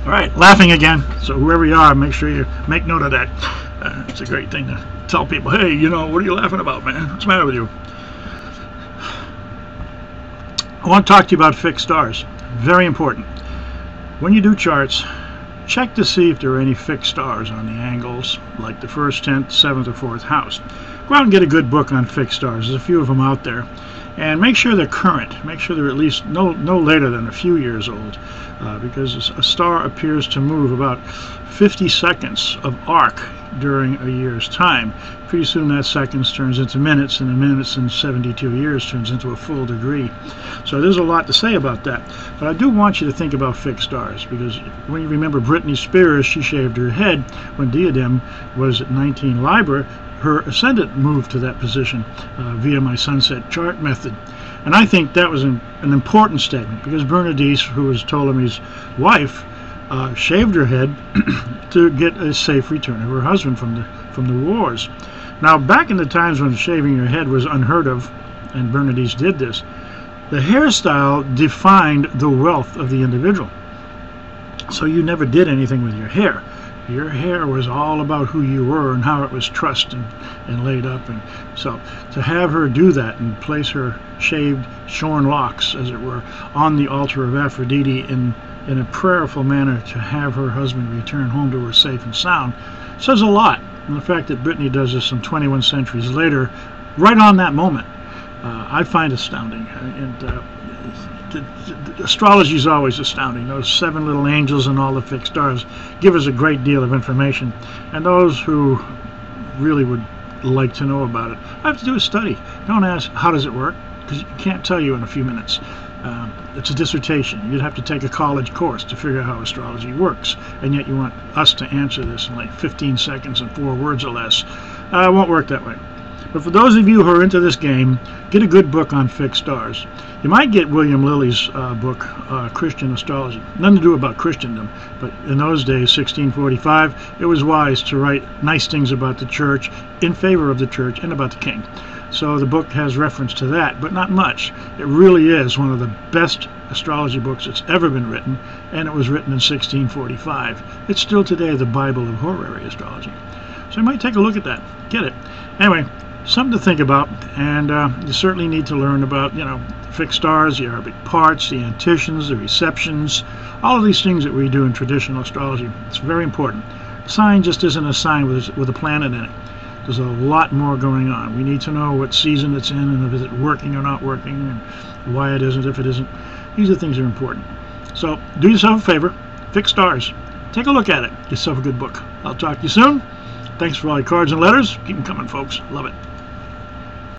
All right, laughing again. So whoever you are, make sure you make note of that. It's a great thing to tell people, hey, you know, what are you laughing about, man? What's the matter with you? I want to talk to you about fixed stars. Very important. When you do charts, check to see if there are any fixed stars on the angles, like the 1st, 10th, 7th, or 4th house. Go out and get a good book on fixed stars. There's a few of them out there. And make sure they're current. Make sure they're at least no later than a few years old, because a star appears to move about 50 seconds of arc during a year's time. Pretty soon that seconds turns into minutes, and the minutes in 72 years turns into a full degree. So there's a lot to say about that. But I do want you to think about fixed stars, because when you remember Britney Spears, she shaved her head when diadem was at 19 Libra. Her ascendant moved to that position via my sunset chart method. And I think that was an important statement, because Bernice, who was Ptolemy's wife, shaved her head to get a safe return of her husband from the wars. Now, back in the times when shaving your head was unheard of, and Bernice did this, the hairstyle defined the wealth of the individual. So you never did anything with your hair. Your hair was all about who you were and how it was trussed and laid up. And so to have her do that and place her shaved, shorn locks, as it were, on the altar of Aphrodite in a prayerful manner to have her husband return home to her safe and sound, says a lot. And the fact that Britney does this some 21 centuries later, right on that moment, I find astounding. And astrology is always astounding. Those 7 little angels and all the fixed stars give us a great deal of information, and those who really would like to know about it, I have to do a study. Don't ask how does it work, because you can't tell you in a few minutes. It's a dissertation. You'd have to take a college course to figure out how astrology works, and yet you want us to answer this in like 15 seconds and 4 words or less. It won't work that way. But for those of you who are into this game, get a good book on fixed stars. You might get William Lilly's book, Christian Astrology. Nothing to do about Christendom, but in those days, 1645, it was wise to write nice things about the church, in favor of the church, and about the king. So the book has reference to that, but not much. It really is one of the best astrology books that's ever been written, and it was written in 1645. It's still today the Bible of horary astrology. So you might take a look at that. Get it. Anyway, something to think about, and you certainly need to learn about, you know, fixed stars, the Arabic parts, the antitions, the receptions, all of these things that we do in traditional astrology. It's very important. A sign just isn't a sign with a planet in it. There's a lot more going on. We need to know what season it's in, and if it's working or not working, and why it isn't, if it isn't. These are things that are important. So do yourself a favor, fixed stars. Take a look at it. Get yourself a good book. I'll talk to you soon. Thanks for all your cards and letters. Keep them coming, folks. Love it.